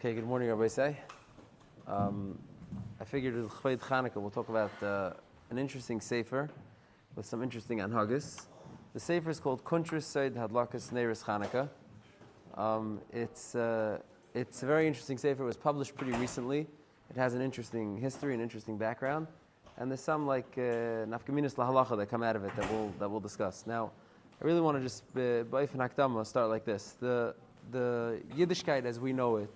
Okay, good morning, Rabbi Say. I figured with Chvayid Chanukah we'll talk about an interesting sefer with some interesting anhagas. The sefer is called Kuntris Seid Hadlakas Neiris Chanukah. It's a very interesting sefer. It was published pretty recently. It has an interesting history, an interesting background, and there's some like nafkaminas lahalacha that come out of it that we'll discuss. Now, I really want to just b'ayfen hakdama start like this. The Yiddishkeit as we know it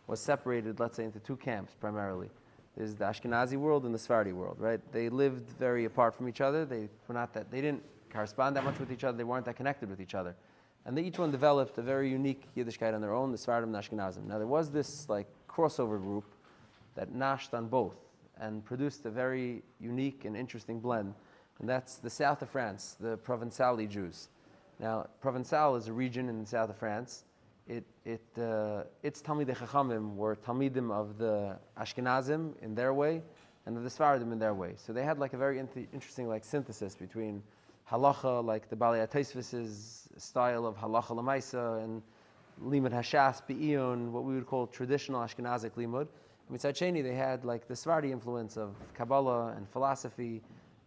was separated, let's say, into two camps primarily. There's the Ashkenazi world and the Sephardi world, right? They lived very apart from each other. They didn't correspond that much with each other. They weren't that connected with each other. And each one developed a very unique Yiddishkeit on their own, the Sephardim and the Ashkenazim. Now there was this like crossover group that nashed on both and produced a very unique and interesting blend. And that's the south of France, the Provençali Jews. Now, Provençal is a region in the south of France. Its Talmidei Chachamim were Talmidim of the Ashkenazim in their way and of the Sephardim in their way. So they had like a very interesting like synthesis between halacha, like the Balei HaTosfos' style of halacha l'maisa, and limud hashas be'iyun, what we would call traditional Ashkenazic limud. And mitzad sheni, they had like the Sephardi influence of Kabbalah and philosophy,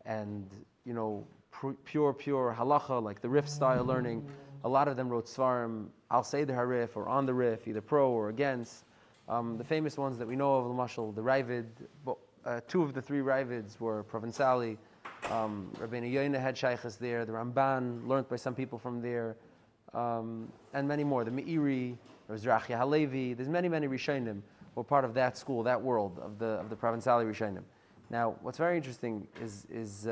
and pure halacha, like the Rif style learning. A lot of them wrote svarim al seder harif, or on the Rif, either pro or against. The famous ones that we know of, l'mashal, the Ravid, two of the three Ravids were Provençali. Rabbeinu Yoina had shaykhs there. The Ramban learned by some people from there, and many more. The Meiri, there was Rachia Halevi. There's many Rishonim who were part of that school, that world of the Provençali Rishonim. Now, what's very interesting is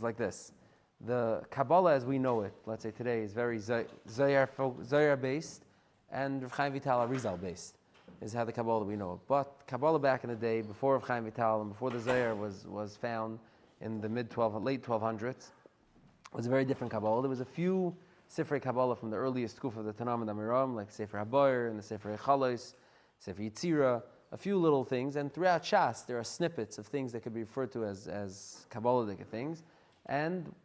like this. The Kabbalah as we know it, let's say today, is very Zohar based and Rav Chaim Vital Arizal based, is how the Kabbalah we know it. But Kabbalah back in the day, before Rav Chaim Vital and before the Zohar was found in the late 1200s, was a very different Kabbalah. There was a few Sifrei Kabbalah from the earliest Kuf of the Tanam and Amiram, like Sefer HaBoyer and the Sefer Echalos, Sefer Yitzira, a few little things. And throughout Shas, there are snippets of things that could be referred to as Kabbalistic things. And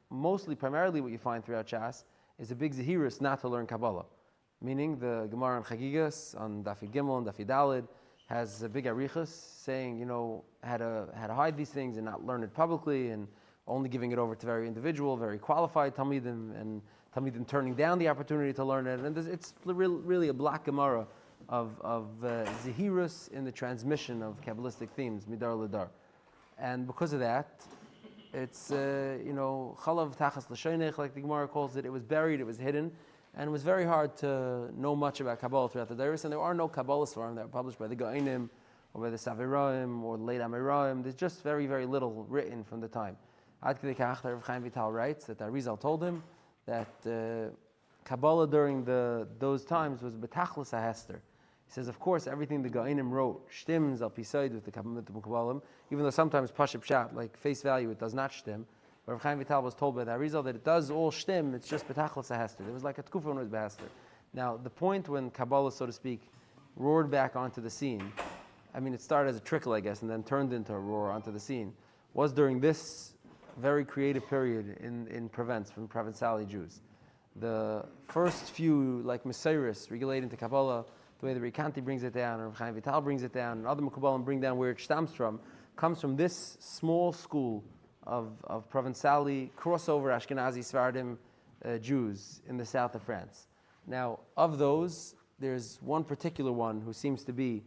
primarily what you find throughout Shas is a big zehirus not to learn Kabbalah. Meaning the Gemara on Chagigas, on Dafid Gimel and Dafid Dalid, has a big arichas saying, how to hide these things and not learn it publicly, and only giving it over to very individual, very qualified Talmidim, and Talmidim turning down the opportunity to learn it. And it's really a black Gemara of zehirus in the transmission of Kabbalistic themes, midar ledar. And because of that, it's, chalav tachas l'shoinech, like the Gemara calls it. It was buried, it was hidden, and it was very hard to know much about Kabbalah throughout the Deiros. And there are no Kabbalah svarim that were published by the Ga'inim, or by the Saviraim, or the late Amiraim. There's just very, very little written from the time. Ad Kedei Kach, Rav Chaim Vital writes that Arizal told him that Kabbalah during those times was betachlis hahester. He says, of course, everything the Ga'inim wrote shtims al pisaid with the Mekubalim, even though sometimes pashib shat, like face value, it does not shtim. But Rav Chaim Vital was told by the Arizal that it does all shtim, it's just betachlis hahester. There was like a tkufa when it was behester. Now, the point when Kabbalah, so to speak, roared back onto the scene, it started as a trickle, I guess, and then turned into a roar onto the scene, was during this very creative period in Provence, from Provençali Jews. The first few, like Mesiris, relating to Kabbalah, the way the Rikanti brings it down, or Rav Chaim Vital brings it down, and other Mekubalim bring down where it stems from, comes from this small school of Provençali crossover Ashkenazi Sephardim Jews in the south of France. Now, of those, there's one particular one who seems to be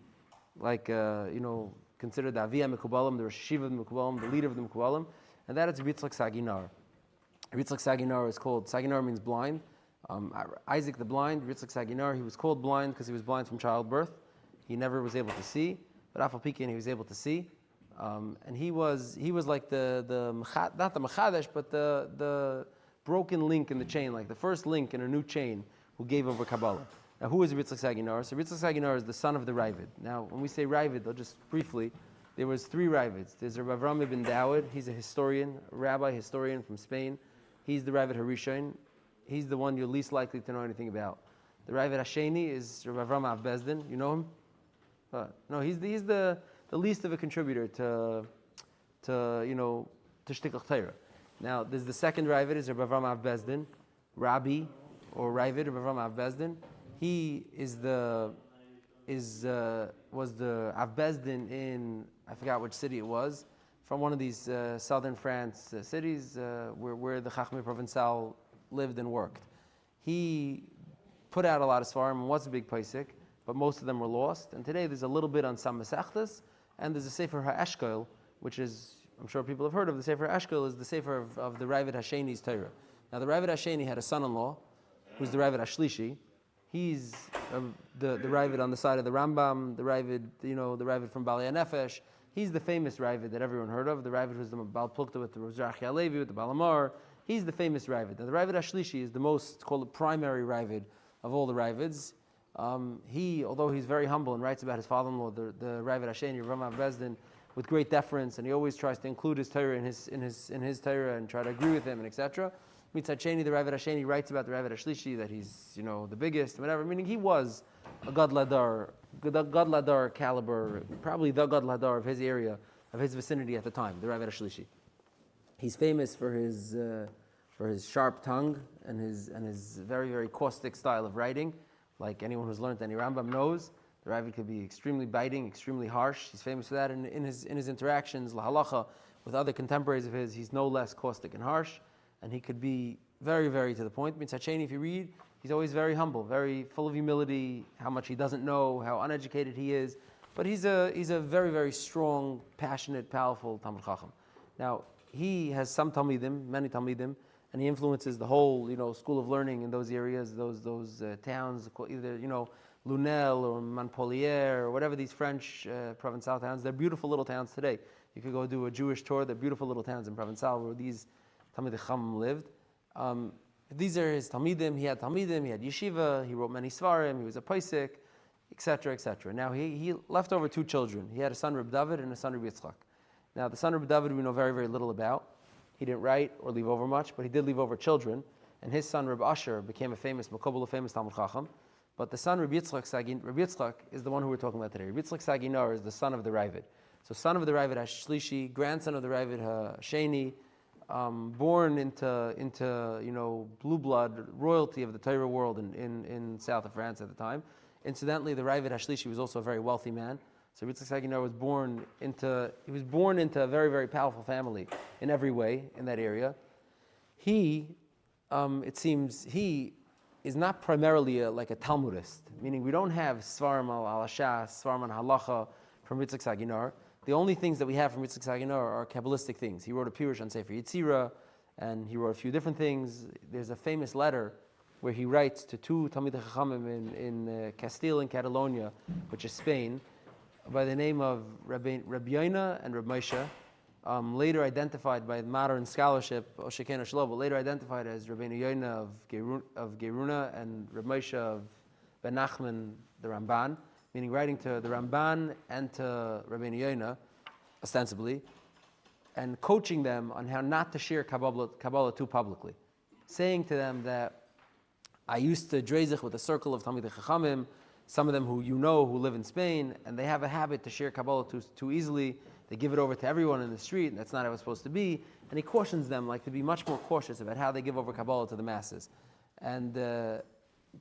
like, considered the Aviyah Mekubalim, the Rosh Hashiva of the Mekubalim, the leader of the Mekubalim, and that is Yitzchak Saginar. Yitzchak Saginar is called, Saginar means blind. Isaac the blind, Yitzchak Saginar, he was called blind because he was blind from childbirth. He never was able to see, but Afal Pikin he was able to see. And he was like not the Mechadesh, but the broken link in the chain, like the first link in a new chain who gave over Kabbalah. Now, who is Yitzchak Saginar? So Yitzchak Saginar is the son of the Ravid. Now, when we say Ravid, I'll just briefly, there was three Ravids. There's a Rav Ram ibn Dawud. He's a historian, a rabbi historian from Spain. He's the Ravid Harishon. He's the one you're least likely to know anything about. The Ravid Hasheni is Rav Ram Av Bezdin. You know him? No, he's the least of a contributor to Shtiklach Torah. Now, there's the second Ravid is Rav Ram Av Bezdin, Rabbi or Ravid Rav Ram Av Bezdin. He is the was the Av Bezdin in, I forgot which city it was, from one of these southern France cities where the Chachmei Provençal lived and worked. He put out a lot of Svarim and was a big Paisik, but most of them were lost. And today there's a little bit on some Masechtas, and there's a Sefer HaEshkol, which is, I'm sure people have heard of. The Sefer HaEshkol is the Sefer of the Ravid Hasheni's Torah. Now the Ravid Hasheni had a son-in-law, who's the Ravid Hashlishi. He's the Ravid on the side of the Rambam, the Ravid, the Ravid from Bali Nefesh. He's the famous Ravid that everyone heard of. The Ravid was the Baal Plukta with the Rozrachi Alevi, with the Balamar. He's the famous Ravid. Now the Ravid Hashlishi is the most, called the primary Ravid of all the Ravids. Although he's very humble and writes about his father-in-law, the Ravid Hasheni, Ramav Bezdin, with great deference, and he always tries to include his Torah in his Torah and try to agree with him, and etc. Mitzad Sheni, the Ravid Hasheni writes about the Ravid Hashlishi that he's the biggest, whatever. Meaning he was a Gad Ladar caliber, probably the Gad Ladar of his area, of his vicinity at the time, the Ravid Hashlishi. He's famous for his sharp tongue and his very, very caustic style of writing. Like anyone who's learned any Rambam knows, the Ravid could be extremely biting, extremely harsh. He's famous for that in his interactions, lahalacha, with other contemporaries of his. He's no less caustic and harsh, and he could be very, very to the point. Mitzad Sheni, if you read, he's always very humble, very full of humility, how much he doesn't know, how uneducated he is. But he's a very, very strong, passionate, powerful Talmid Chacham. Now, he has some Talmidim, many Talmidim, and he influences the whole, school of learning in those areas, those towns, either, Lunel or Montpellier or whatever these French Provençal towns. They're beautiful little towns today. You could go do a Jewish tour. They're beautiful little towns in Provençal where these Talmidei Chacham lived. These are his Talmidim. He had yeshiva. He wrote many Svarim. He was a Paisik, etc., etc. Now he left over two children. He had a son, Reb David, and a son, Reb Yitzchak. Now the son, Reb David, we know very, very little about. He didn't write or leave over much, but he did leave over children. And his son, Reb Asher, became a famous Mekubalim, famous Talmid Chacham. But the son, Reb Yitzchak, is the one who we're talking about today. Reb Yitzchak Saginar is the son of the Ravid. So son of the Ravid Hashlishi, grandson of the Ravid Hasheni, born into blue blood royalty of the Torah world in south of France at the time. Incidentally, the Ravid Hashlishi was also a very wealthy man. So Reb Yitzchak Saginar was born into a very, very powerful family in every way in that area. It seems he is not primarily like a Talmudist, meaning we don't have Svarim al-Ashas, Svarim al-Halacha from Reb Yitzchak Saginar. The only things that we have from Reb Yitzchak Saginar are Kabbalistic things. He wrote a Pirush on Sefer Yetzirah, and he wrote a few different things. There's a famous letter where he writes to two Talmidei Chachamim in Castile and Catalonia, which is Spain, by the name of Rabbi Yoina and Reb Moshe, later identified by modern scholarship, Osheken Oshlo, but later identified as Rabbi Yoina of Geruna and Reb Moshe of Ben Nachman, the Ramban, meaning writing to the Ramban and to Rabbi Yoina, ostensibly, and coaching them on how not to share Kabbalah too publicly, saying to them that I used to drazich with a circle of Talmidei Chachamim, some of them who who live in Spain, and they have a habit to share Kabbalah too easily. They give it over to everyone in the street, and that's not how it's supposed to be. And he cautions them to be much more cautious about how they give over Kabbalah to the masses. And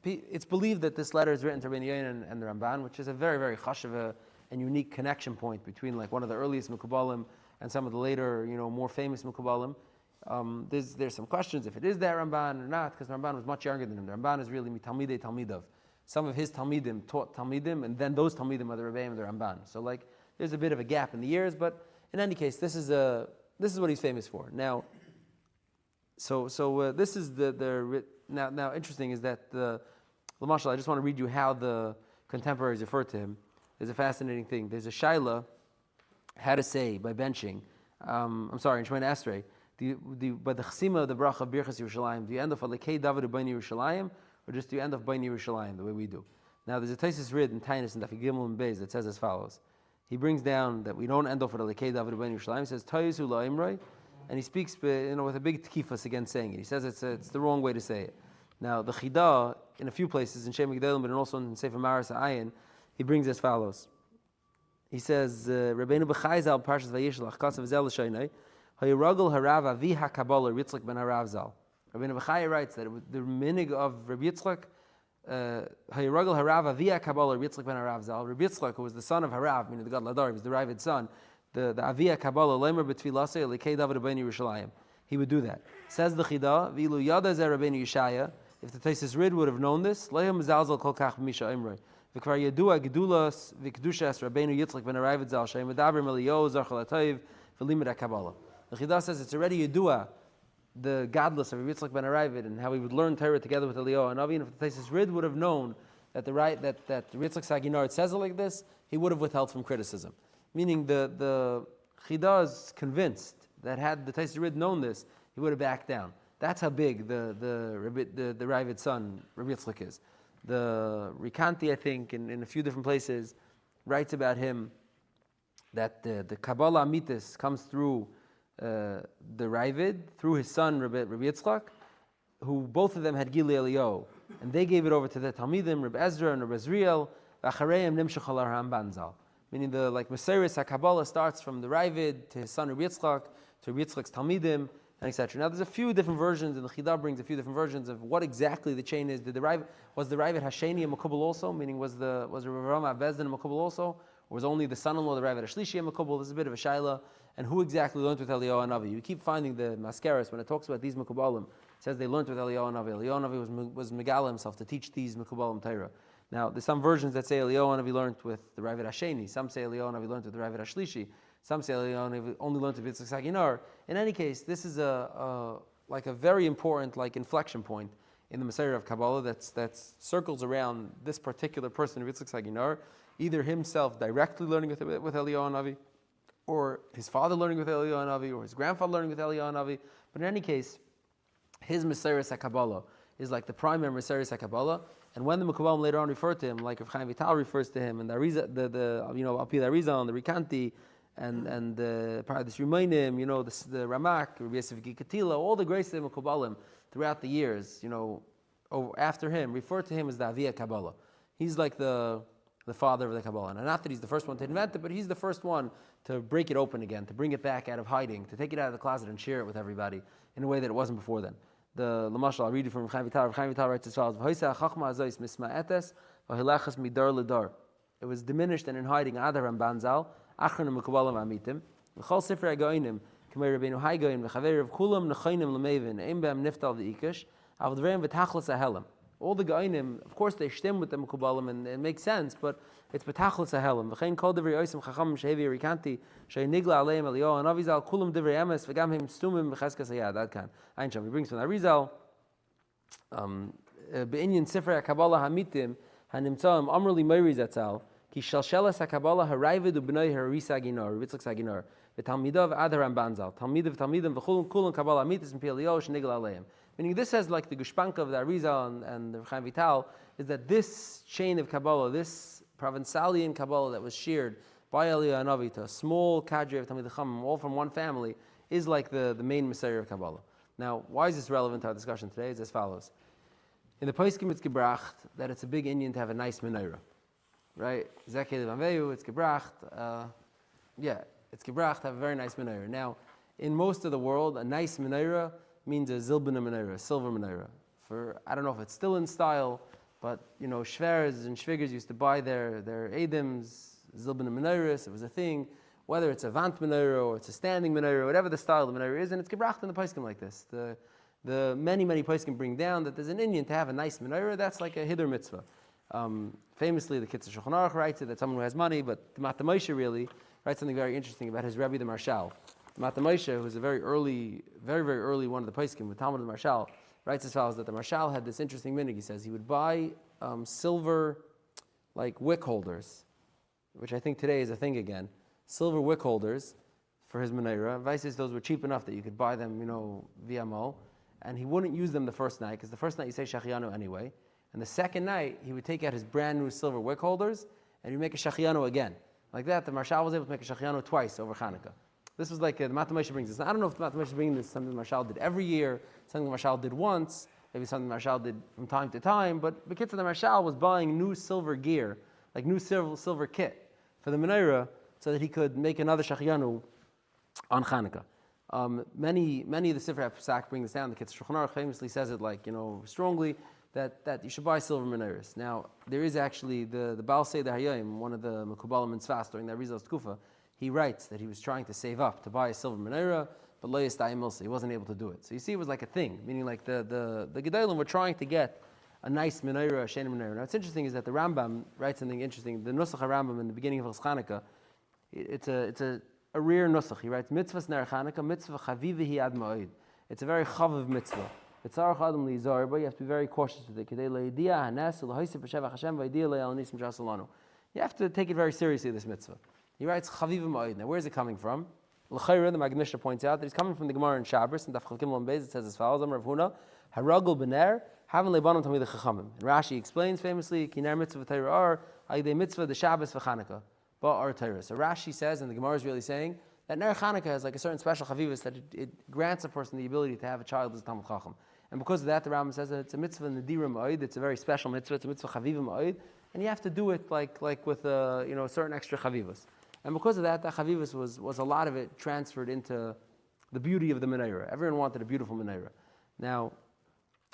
it's believed that this letter is written to Rabbi Yoina and the Ramban, which is a very, very chashuva and unique connection point between one of the earliest Mekubalim and some of the later, more famous Mekubalim. There's some questions if it is that Ramban or not, because the Ramban was much younger than him. The Ramban is really Talmidei Talmidav. Some of his Talmidim taught Talmidim, and then those Talmidim are the Rebbeim and the Ramban. So there's a bit of a gap in the years, but in any case, this is what he's famous for. Now, this is now interesting is that Lamashal, I just want to read you how the contemporaries refer to him. There's a fascinating thing. There's a shaila, how to say by benching. In Shemona Esrei, by the chesima of the bracha Birchas Yerushalayim, do you end off Alekei David B'nai Yerushalayim, or just do you end off B'nai Yerushalayim the way we do? Now there's a Taisus Rid in Tainus and Daf Gimel and Beis that says as follows. He brings down that we don't end off with Alekei David B'nai Yerushalayim. He says Tayisu La'imrei, and he speaks with a big tkifas against saying it. He says it's the wrong way to say it. Now the Chidah in a few places in Shem G'dalim, but also in Sefer Maras Ayin, he brings as follows. He says Rabbeinu B'chai Parshas Vayishlach Kasav Zel Shaynai Hayiragul Harav Avi HaKabbalah Yitzchak ben Harav Zal. Rabbeinu B'chai writes that the minig of Rabbi Yitzchak Hayiragel Harav Avia Kabbalah Rabbi Yitzchak ben Harav Zal. Rabbi Yitzchak, who was the son of Harav, meaning the god Ladar, he was the Ravid son. The Avia Kabbalah Lemer B'Tfilasei Lekei David Rabbeinu Yerushalayim. He would do that. Says the Chida, V'ilu Yada Zer Rabbeinu Yeshaya. If the Taisis Rid would have known this, Lehem Zalzal Kol Kach B'Misha Imrei. V'kvar Yadua Gedulas V'Kedushas Rabbeinu Yitzchak ben Harav Zal Shem Medabrim Eliyahu Zachal Atayv V'Limud HaKabbalah. The Chida says it's already Yadua, the godless of Rabbi Yitzchak ben Harav, and how he would learn Torah together with Eliyahu and Avi. And if the Taisis Rid would have known that Rabbi Yitzchak Saginar says it like this, he would have withheld from criticism. Meaning the Chida is convinced that had the Taisis Rid known this, he would have backed down. That's how big the Ravid son, Rabbi Yitzchak, is. The Rikanti, I think, in a few different places, writes about him that the Kabbalah Amitis comes through the Ravid, through his son, Rabbi Yitzchak, who both of them had Gili Eliyahu. And they gave it over to the Talmidim, Rabbi Ezra and Rabbi Ezriel, V'achareim nimshach al Ramban Zal. Meaning the Mesiris HaKabbalah starts from the Ravid to his son Rabbi Yitzchak, to Rabbi Yitzchak's Talmidim, and etc. Now there's a few different versions, and the Chida brings a few different versions of what exactly the chain is. Was the Ravid Hasheni a Mekubal also? Meaning was Rabbi Rama Bezdin a Mekubal also? Or was only the son-in-law, the Ravid Hashlishi, a Mekubal? This is a bit of a shaila. And who exactly learned with Eliyahu and Avi? You keep finding the Mascaris, when it talks about these Mekubalim, it says they learned with Eliyahu and Avi. Eliyahu and Avi was Megala himself to teach these Mekubalim Torah. Now, there's some versions that say Eliyahu and Avi learned with the Ravid Hasheni. Some say Eliyahu and Avi learned with the Ravid Hashlishi. Some say Eliyahu and Avi only learned with Yitzchak Saginar. In any case, this is a very important inflection point in the Messiah of Kabbalah that circles around this particular person of Yitzchak Saginar, either himself directly learning with Eliyahu and Avi, or his father learning with Eliyahu and Avi, or his grandfather learning with Eliyahu and Avi. But in any case, his Messiah HaKabbalah is like the primary Messiah HaKabbalah. And when the Mekubalim later on refer to him, like Rav Chaim Vital refers to him, and the Arizal, Alpi the Arizal, and the Rikanti, and the Paradis Rimainim, the Ramak, Rabbi Yosef Gikatila, all the greats of the Mekubalim throughout the years, after him, refer to him as the Avia Kabbalah. He's like the father of the Kabbalah. And not that he's the first one to invent it, but he's the first one to break it open again, to bring it back out of hiding, to take it out of the closet and share it with everybody in a way that it wasn't before then. The Lamashal, I'll read it from Chaim Vital. Chaim Vital writes as follows: it was diminished and in hiding Adar and Banzal, Achron and Mekubalim Amitim, V'chol Sifrei HaGoinim, K'mei Rabbeinu Haigoin, V'chaver of Kulam, Nechainim L'mevin, Ein B'em Niftal V'Ikash, Av Dverim V'tachlis HaHelam. All the Goinim, of course they shtim with the Mekubalim, and it makes sense, but it's B'tachlis HaHelam. V'chein Kol Divrei Oisim Chacham Shehevi Rikanti, Shei Nigla Aleim Eliyahu, and Avizal Kulam Divrei Emes, V'gam Him Stumim V'cheskas Hayad, Adkan. Ein Sham, he brings from Arizal, Be'inyan Sifrei HaKabbalah Hamitim, Hanimtzaim Amrli Meiri Zatzal, Ki Shalshelas HaKabbalah Harayvid U'bnei Harisa Ginar, Yitzchak Saginar, V'talmidav Adharam Banzal, Talmidav Talmidim V'chulun Kulan Kabbalah Hamitis and Eliyahu Shenigla Aleim. Meaning this has like the Gushpanka of the Arizal and the Chaim Vital, is that this chain of Kabbalah, this Provincalian Kabbalah that was shared by Eliyahu and Avi to a small cadre of Talmidei Chachamim, all from one family, is like the main Messiah of Kabbalah. Now, why is this relevant to our discussion today? It's as follows. In the Poskim it's gebracht that it's a big Indian to have a nice menorah. Right? Zekeh Levanveu, it's gebracht. It's gebracht to have a very nice menorah. Now, in most of the world, a nice menorah means a zilbana menorah, a silver menorah. I don't know if it's still in style, but shvers and shvigers used to buy their edims, zilbana menorahs. It was a thing, whether it's a vant menorah or it's a standing menorah, whatever the style of the menorah is, and it's gebracht in the poskim like this. The many poskim bring down that there's an Indian to have a nice menorah. That's like a hidur mitzvah. Famously, the Kitzur Shulchan Aruch writes it that someone who has money, but the Mata Moshe really writes something very interesting about his Rebbe the Marshal. The Mata Moshe, who was a very, very early one of the poskim with Talmud the Marshal, writes as follows: that the Marshal had this interesting minhag. He says he would buy silver, wick holders, which I think today is a thing again. Silver wick holders for his menorah. Vices, those were cheap enough that you could buy them, via mall. And he wouldn't use them the first night, because the first night you say shachianu anyway. And the second night, he would take out his brand new silver wick holders, and he'd make a shachianu again. Like that, the Marshal was able to make a shachianu twice over Hanukkah. This was like the Mata Moshe brings this. Now, I don't know if the Mata Moshe brings this something the Marshal did every year, something the Marshal did once, maybe something the Marshal did from time to time, but the kids of the Marshal was buying new silver gear, like new silver kit for the menorah, so that he could make another shachianu on Hanukkah. Many of the Sifrei Pesach bring this down. The Kitzur Shulchan Aruch famously says it strongly, that you should buy silver menorahs. Now, there is actually the Baal Seder Hayom, one of the Mekubalim in Tzfas during that Rizal's Tkufa, he writes that he was trying to save up to buy a silver menorah, but lo yistayim milsa, he wasn't able to do it. So you see, it was like a thing, meaning like the Gedolim were trying to get a nice menorah, a shein menorah. Now, what's interesting is that the Rambam writes something interesting. The Nusach HaRambam in the beginning of Chanukah, it's a rare Nusach. He writes, mitzvahs ner Chanukah, mitzvah chavivihi ad ma'od. It's a very chavav mitzvah. But you have to be very cautious with it. You have to take it very seriously, this mitzvah. He writes, Chaviv Ma'od. Now, where is it coming from? L'chayra, the Magnisha points out that he's coming from the Gemara in Shabbos, and Daf Chaf Gimel Beis, it says as follows, Amar Rav Huna, Haragul Bener, Haven Lebanon Tamid Chachamim. And Rashi explains famously, Kinar Mitzvah V'Torah Ar, Ayidei Mitzvah the Shabbos V'Chanukah, Ba'ar Torah. So Rashi says, and the Gemara is really saying, that Ner Chanukah has like a certain special chavivus that it grants a person the ability to have a child as a Talmid Chacham. And because of that, the Rambam says that it's a mitzvah Nadira Ma'od, it's a very special mitzvah, it's a mitzvah Chaviva Ma'od, and you have to do it like with a certain extra chavivus. And because of that chavivus was a lot of it transferred into the beauty of the menorah. Everyone wanted a beautiful menorah. Now,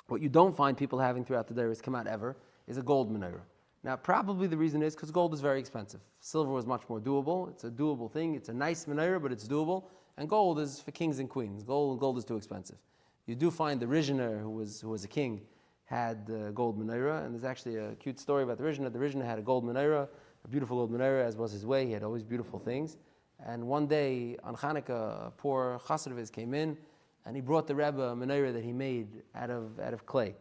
what you don't find people having throughout the days come out ever is a gold menorah. Now, probably the reason is because gold is very expensive. Silver was much more doable. It's a doable thing. It's a nice menorah, but it's doable. And gold is for kings and queens. Gold is too expensive. You do find the Rishner, who was a king, had the gold menorah, and there's actually a cute story about the Rishner. The Rishner had a gold menorah, a beautiful gold menorah, as was his way. He had always beautiful things. And one day on Chanukah, a poor chassid of his came in, and he brought the Rebbe a menorah that he made out of clay,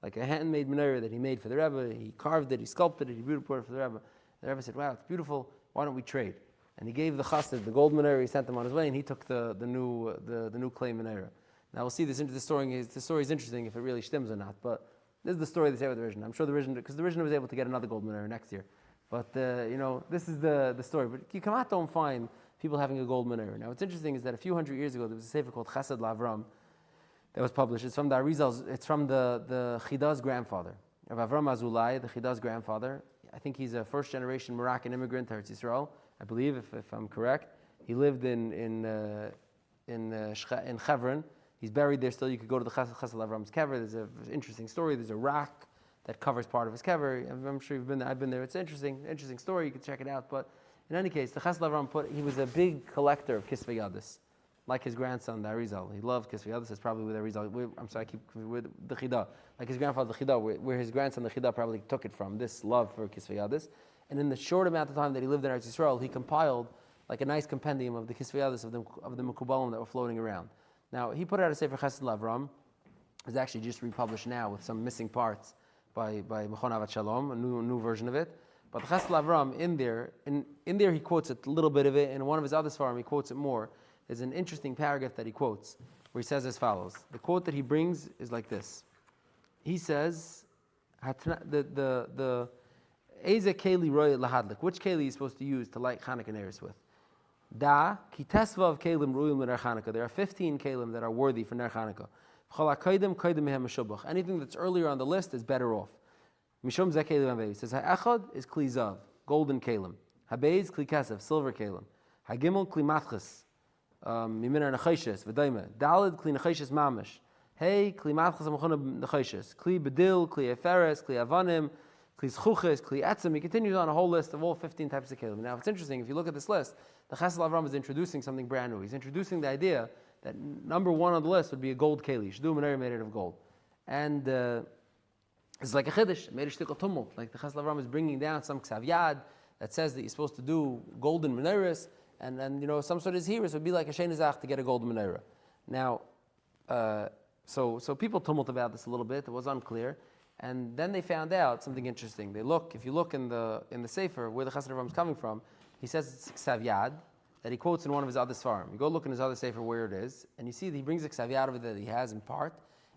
like a handmade menorah that he made for the Rebbe. He carved it, he sculpted it, he brought it for the Rebbe. The Rebbe said, "Wow, it's beautiful. Why don't we trade?" And he gave the chassid the gold menorah. He sent him on his way, and he took the new clay menorah. Now we'll see this. The story is interesting if it really stems or not. But this is the story they say with the Rishon. I'm sure the Rishon, because the Rishon was able to get another gold menorah next year. But this is the story. But you don't find people having a gold menorah. Now what's interesting is that a few hundred years ago there was a sefer called Chesed Lavram that was published. It's from the Arizal's. It's from the Chida's grandfather, of Avram Azulai, the Chida's grandfather. I think he's a first generation Moroccan immigrant to Eretz Yisrael, I believe, if I'm correct. He lived in Chevron. He's buried there still. You could go to the Chesed Avram's kever. There's an interesting story. There's a rock that covers part of his kever. I'm sure you've been there. I've been there. It's an interesting story. You can check it out. But in any case, the Chesed Avram he was a big collector of Kisvei Yadis, like his grandson, the Arizal. He loved Kisvei Yadis. It's probably with Arizal. I'm sorry, I keep with the Chida. Like his grandfather, the Chida, where his grandson, the Chida, probably took it from, this love for Kisvei Yadis. And in the short amount of time that he lived in Eretz Yisrael, he compiled like a nice compendium of the Kisvei Yadis of the Mekubalim that were floating around. Now, he put out a sefer Chesed Lavram. It's actually just republished now with some missing parts by Mechon Avat Shalom, a new version of it. But the Chesed Lavram, in there he quotes a little bit of it, and in one of his other svarim he quotes it more. There's an interesting paragraph that he quotes, where he says as follows. The quote that he brings is like this. He says, the Eze Keli Roy Lahadlik, which Keli is supposed to use to light Chanukah Neris with? Da ki tesva of kelim ruim l'ner Chanukah. There are 15 kelim that are worthy for ner Chanukah. Chol ha'kodim kodim mehem meshubach. Anything that's earlier on the list is better off. Mishum zeh kelim havei. Says ha'echad is kli zav, golden kelim. Habeiz kli kesef, silver kelim. Hagimel kli matches, miminar nechayches v'daima. Dalid kli nechayches mamish. Hey kli matches amachon nechayches. Kli bedil, kli eferes, kli avanim. Kli zchuches, kli etzem. He continues on a whole list of all 15 types of kelim. Now it's interesting, if you look at this list, the Chesed Avram is introducing something brand new. He's introducing the idea that number one on the list would be a gold keli. You should do a menorah made out of gold. And it's like a chiddush, made a shtickle tumult. Like the Chesed Avram is bringing down some ksav yad that says that you're supposed to do golden menorahs, and some sort of zhiras would be like a shein zach to get a golden menorah. Now, so people tumult about this a little bit. It was unclear. And then they found out something interesting. If you look in the sefer where the Chesed Avram is coming from, he says it's ksav yad that he quotes in one of his other svarim. You go look in his other sefer where it is, and you see that he brings a ksav yad of it that he has in part,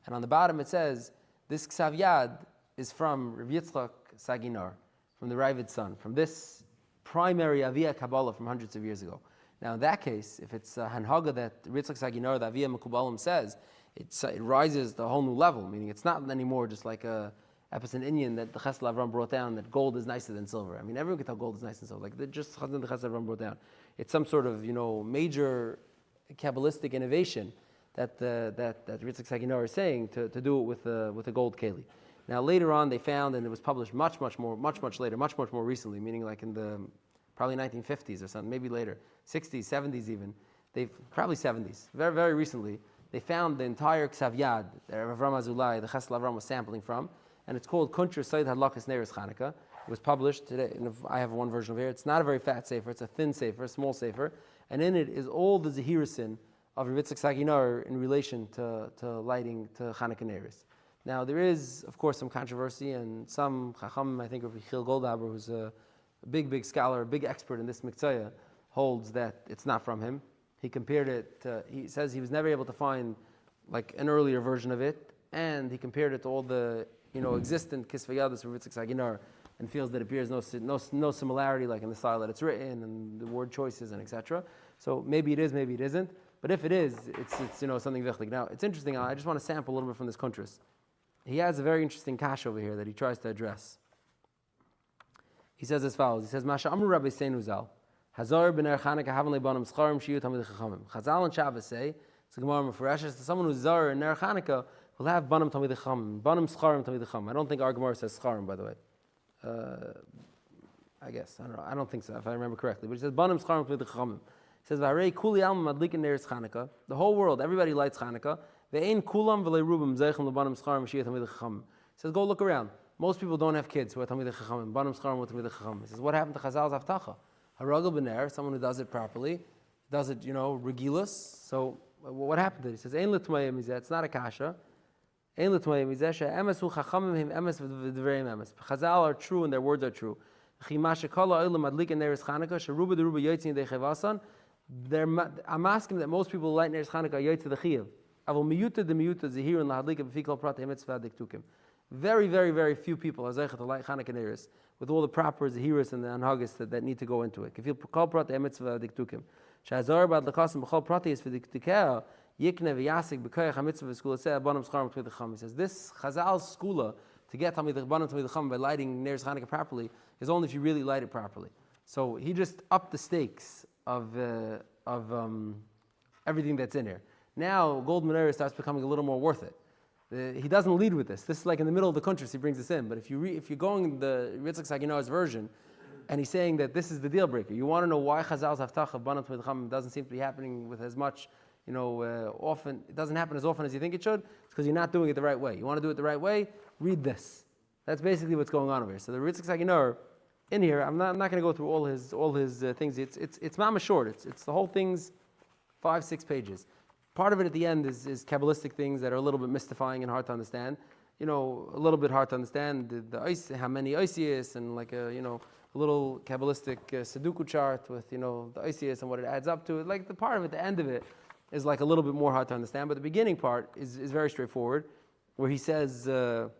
and on the bottom it says this ksav yad is from Rav Yitzchak Saginar, from the Ravid's son, from this primary Aviyah Kabbalah from hundreds of years ago. Now in that case, if it's a hanhaga that Rav Yitzchak Saginar, the Aviyah Mekubalim says, it rises to a whole new level, meaning it's not anymore just like a Epis Indian that the Chesed Avram brought down that gold is nicer than silver. I mean, everyone can tell gold is nicer than silver. Like the Chesed Avram brought down. It's some sort of major Kabbalistic innovation that Ritzak Saginar is saying to do it with a gold keli. Now later on they found, and it was published much later, much more recently, meaning like in the probably 1950s or something, maybe later, 60s, 70s even. Probably 70s, very recently. They found the entire Ksav Yad that Rav Ram Azulai, the Chesed Avram, was sampling from, and it's called Kuntres Seid Hadlakas Neres Chanukah. It was published today, and I have one version of it here. It's not a very fat sefer, it's a thin sefer, a small sefer, and in it is all the Zehirisin of Rav Yitzchak Saginar in relation to lighting to Chanukah Neres. Now there is, of course, some controversy, and some Chacham, I think Rav Yechiel Goldaber, who's a big scholar, a big expert in this Miktzaya, holds that it's not from him. He compared it to, he says he was never able to find like an earlier version of it, and he compared it to all the existent Kisvei Yadus of Rav Yitzchak Saginar, and feels that it appears no similarity, like in the style that it's written and the word choices and etc. So maybe it is, maybe it isn't. But if it is, it's something wichtig. Now it's interesting. I just want to sample a little bit from this Kuntras. He has a very interesting kash over here that he tries to address. He says as follows. He says, Masha Amru Rabbi Seinu Zal. Hazar b'ner Chanukah haven lebanim scharim shiyu tamid chachamim. Chazal and Shabbos say, it's a Gemara Mefureshes, someone who's zar in ner Chanukah will have banim tamid chachamim, banim scharim tamid chachamim. I don't think our Gemara says scharim, by the way. I guess I don't know. I don't think so, if I remember correctly. But he says banim scharim tamid chachamim. He says v'harei kuli alma madlikin neres Chanukah. The whole world, everybody lights Chanukah. Ve'ein kulam v'lei rubim zeichem lebanim scharim shiyu tamid chachamim. He says go look around. Most people don't have kids who are tamid chachamim. Banim scharim who are tamid chachamim. He says what happened to Chazal's haftacha? Haragel b'ner, someone who does it properly, does it, regilus. So what happened to it? He says, Ein l'tmayim mizeh, it's not a kasha. Ein l'tmayim mizeh, she'emes hu chachamim him emes v'dvereim emes. Chazal are true and their words are true. Chima shekala oilam adlik and neres Chanukah, sheruba deruba yotzin dechevasan. I'm asking that most people light neres Chanukah yotz the chiyav. Avol miyuta de miyuta zehir and lahadlik b'fikal prat mitzvah diktukim. Very few people are zeichet to light Chanukah neres with all the proper zehiras and the anhagas that need to go into it. If you call prat mitzvah diktukim, shazar bad lakasim b'chol prati is for diktikah yikne v'yasik b'koyach hamitzvah v'skula say abanim scharim t'mid chacham. He says this Chazal's skula to get tamid abanim t'mid chacham by lighting neres Chanukah properly is only if you really light it properly. So he just upped the stakes of everything that's in here. Now gold menorah starts becoming a little more worth it. He doesn't lead with this. This is like in the middle of the country, so he brings this in. But if you're going the Yitzchak Saginar's version, and he's saying that this is the deal breaker, you want to know why Chazal's haftach of Banat Medcham doesn't seem to be happening with as much, often. It doesn't happen as often as you think it should. It's because you're not doing it the right way. You want to do it the right way? Read this. That's basically what's going on over here. So the Yitzchak Saginar in here, I'm not going to go through all his things. It's mama short. It's the whole thing's 5-6 pages. Part of it at the end is Kabbalistic things that are a little bit mystifying and hard to understand. A little bit hard to understand how many Isis and like a little Kabbalistic Sudoku chart with the Isis and what it adds up to. Like the part of it, the end of it, is like a little bit more hard to understand. But the beginning part is very straightforward, where he says what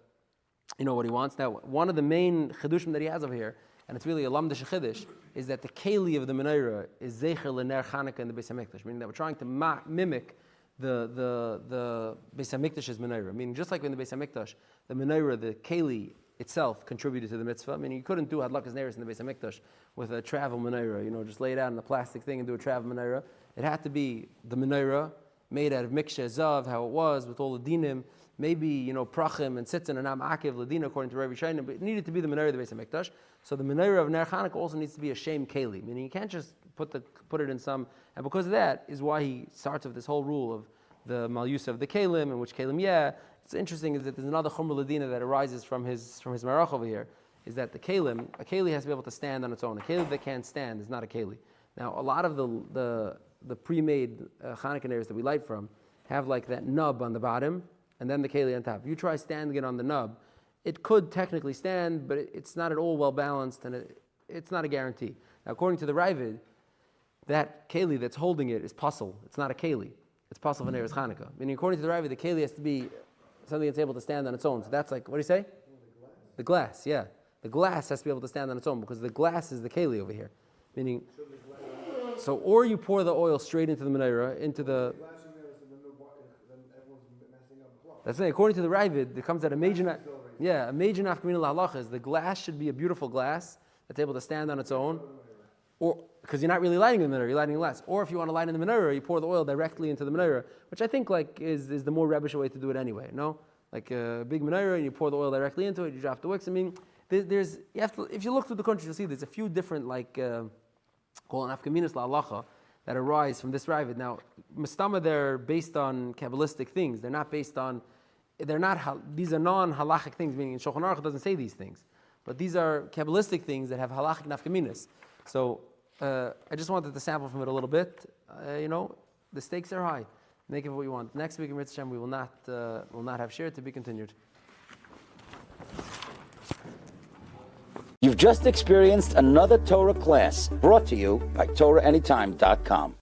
he wants. Now, one of the main chidushim that he has over here, and it's really a lamdish chiddush, is that the keli of the menorah is zecher l'ner Chanukah in the Beis Hamikdash, meaning that we're trying to mimic the Beis Hamikdash's menorah. Meaning, just like in the Beis Hamikdash, the menorah, the keli itself contributed to the mitzvah. Meaning, you couldn't do hadlakas neres in the Beis Hamikdash with a travel menorah. Just lay it out in a plastic thing and do a travel menorah. It had to be the menorah made out of miksha zav, how it was with all the dinim. Maybe prachim and sitzin and am akiv ladina according to Rabbi Shainim, but it needed to be the menorah of the Beis Hamikdash. So the menorah of Ner Chanukah also needs to be a shem keli, meaning you can't just put it in some. And because of that is why he starts with this whole rule of the malyusa of the kelim, and which kelim, It's interesting is that there's another chumra ladina that arises from his marach over here, is that a keli has to be able to stand on its own. A keli that can't stand is not a keli. Now a lot of the pre-made Chanukah neres that we light from have like that nub on the bottom, and then the keli on top. If you try standing it on the nub, it could technically stand, but it's not at all well balanced, and it's not a guarantee. Now, according to the Ravid, that keli that's holding it is puzzle. It's not a keli. It's puzzle for Neres Chanukah. Meaning, according to the Ravid, the keli has to be something that's able to stand on its own. So that's like, what do you say? The glass, yeah. The glass has to be able to stand on its own because the glass is the keli over here. Meaning, so or you pour the oil straight into the menorah, into the. That's it. According to the Ravid, it comes at a major nafkamina lahalacha is the glass should be a beautiful glass that's able to stand on its own, or because you're not really lighting the menorah, you're lighting glass. Or if you want to light in the menorah, you pour the oil directly into the menorah, which I think is the more rebbish way to do it anyway. No, like a big menorah, and you pour the oil directly into it. You drop the wicks. I mean, there's you have to, if you look through the country, you'll see there's a few different called nafkaminas la'alacha that arise from this ravid. Now, mastama, they're based on Kabbalistic things. They're not based on, these are non-halachic things, meaning in Shulchan Aruch it doesn't say these things. But these are Kabbalistic things that have halachic nafkaminas. So, I just wanted to sample from it a little bit. The stakes are high. Make of what you want. Next week in Mitzvah we will not have share to be continued. You've just experienced another Torah class brought to you by TorahAnytime.com.